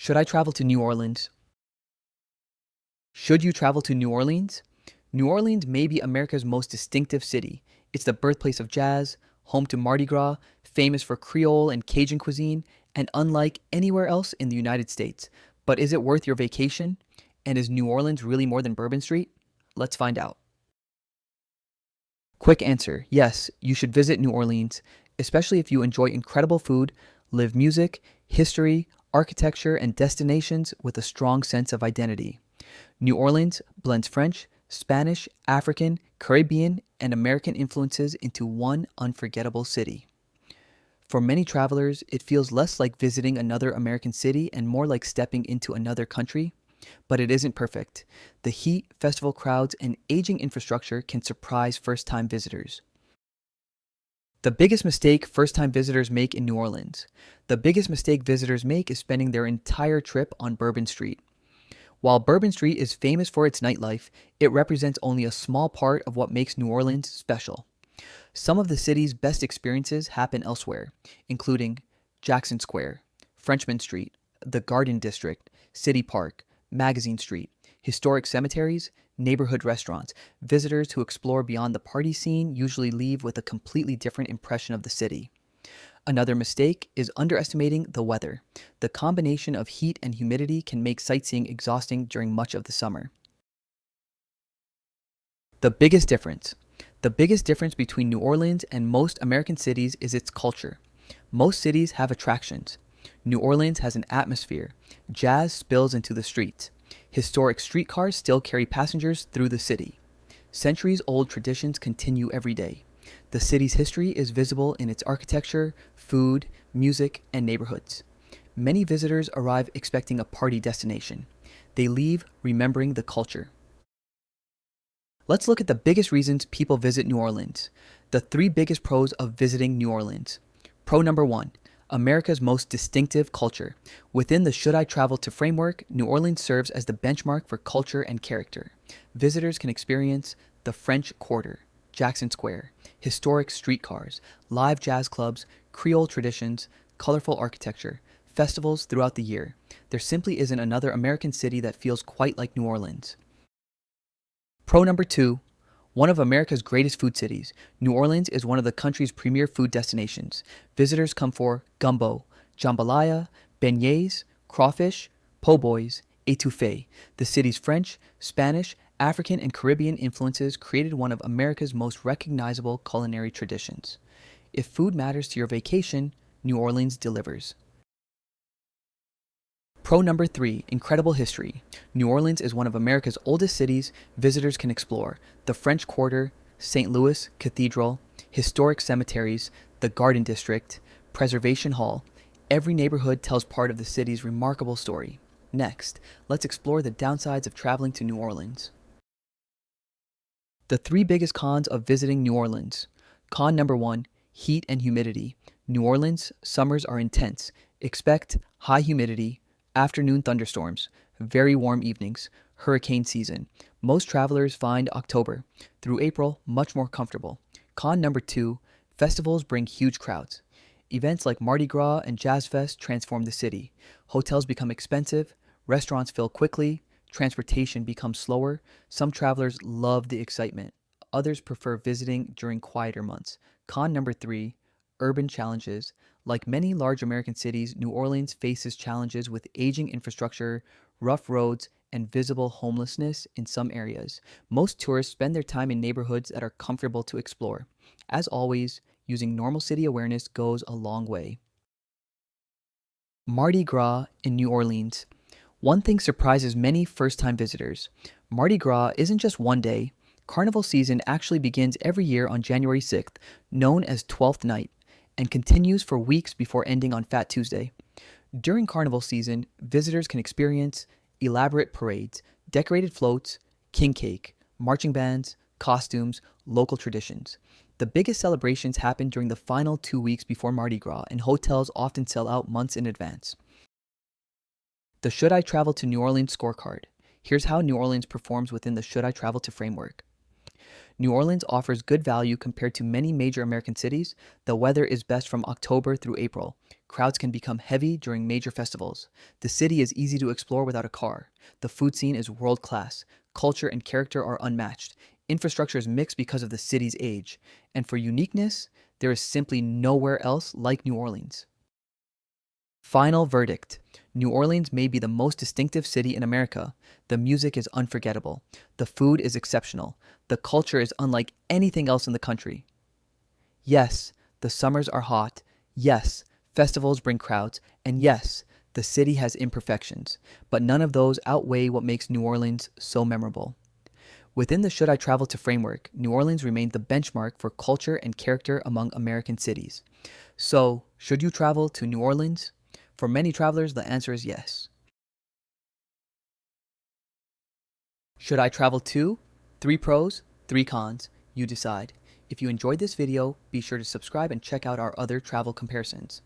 Should I travel to New Orleans? Should you travel to New Orleans? New Orleans may be America's most distinctive city. It's the birthplace of jazz, home to Mardi Gras, famous for Creole and Cajun cuisine, and unlike anywhere else in the United States. But is it worth your vacation? And is New Orleans really more than Bourbon Street? Let's find out. Quick answer: yes, you should visit New Orleans, especially if you enjoy incredible food, live music, history, architecture, and destinations with a strong sense of identity. New Orleans blends French, Spanish, African, Caribbean, and American influences into one unforgettable city. For many travelers, it feels less like visiting another American city and more like stepping into another country. But it isn't perfect. The heat, festival crowds, and aging infrastructure can surprise first-time visitors. The biggest mistake first-time visitors make in New Orleans. The biggest mistake visitors make is spending their entire trip on Bourbon Street. While Bourbon Street is famous for its nightlife, it represents only a small part of what makes New Orleans special. Some of the city's best experiences happen elsewhere, including Jackson Square, Frenchmen Street, the Garden District, City Park, Magazine Street, historic cemeteries, neighborhood restaurants. Visitors who explore beyond the party scene usually leave with a completely different impression of the city. Another mistake is underestimating the weather. The combination of heat and humidity can make sightseeing exhausting during much of the summer. The biggest difference. The biggest difference between New Orleans and most American cities is its culture. Most cities have attractions. New Orleans has an atmosphere. Jazz spills into the streets. Historic streetcars still carry passengers through the city. Centuries-old traditions continue every day. The city's history is visible in its architecture, food, music, and neighborhoods. Many visitors arrive expecting a party destination. They leave remembering the culture. Let's look at the biggest reasons people visit New Orleans. The 3 biggest pros of visiting New Orleans. Pro number 1. America's most distinctive culture. Within the Should I Travel to framework, New Orleans serves as the benchmark for culture and character. Visitors can experience the French Quarter, Jackson Square, historic streetcars, live jazz clubs, Creole traditions, colorful architecture, festivals throughout the year. There simply isn't another American city that feels quite like New Orleans. Pro number 2. One of America's greatest food cities, New Orleans is one of the country's premier food destinations. Visitors come for gumbo, jambalaya, beignets, crawfish, po' boys, etouffee. The city's French, Spanish, African, and Caribbean influences created one of America's most recognizable culinary traditions. If food matters to your vacation, New Orleans delivers. Pro number 3, incredible history. New Orleans is one of America's oldest cities. Visitors can explore the French Quarter, St. Louis Cathedral, historic cemeteries, the Garden District, Preservation Hall. Every neighborhood tells part of the city's remarkable story. Next, let's explore the downsides of traveling to New Orleans. The 3 biggest cons of visiting New Orleans. Con number 1, heat and humidity. New Orleans summers are intense. Expect high humidity, afternoon thunderstorms, very warm evenings, hurricane season. Most travelers find October through April much more comfortable. Con number 2, festivals bring huge crowds. Events like Mardi Gras and Jazz Fest transform the city. Hotels become expensive, restaurants fill quickly, transportation becomes slower. Some travelers love the excitement. Others prefer visiting during quieter months. Con number 3, urban challenges. Like many large American cities, New Orleans faces challenges with aging infrastructure, rough roads, and visible homelessness in some areas. Most tourists spend their time in neighborhoods that are comfortable to explore. As always, using normal city awareness goes a long way. Mardi Gras in New Orleans. One thing surprises many first-time visitors. Mardi Gras isn't just one day. Carnival season actually begins every year on January 6th, known as 12th Night, and continues for weeks before ending on Fat Tuesday. During carnival season, visitors can experience elaborate parades, decorated floats, king cake, marching bands, costumes, local traditions. The biggest celebrations happen during the final 2 weeks before Mardi Gras, and hotels often sell out months in advance. The Should I Travel to New Orleans scorecard. Here's how New Orleans performs within the Should I Travel to framework. New Orleans offers good value compared to many major American cities. The weather is best from October through April. crowds can become heavy during major festivals. The city is easy to explore without a car. The food scene is world class. Culture and character are unmatched. Infrastructure is mixed because of the city's age. And for uniqueness, there is simply nowhere else like New Orleans. Final verdict. New Orleans may be the most distinctive city in America. The music is unforgettable. The food is exceptional. The culture is unlike anything else in the country. Yes, the summers are hot. Yes, festivals bring crowds. And yes, the city has imperfections. But none of those outweigh what makes New Orleans so memorable. Within the Should I Travel to framework, New Orleans remained the benchmark for culture and character among American cities. So, should you travel to New Orleans? For many travelers, the answer is yes. Should I travel to? 3 pros, 3 cons. You decide. If you enjoyed this video, be sure to subscribe and check out our other travel comparisons.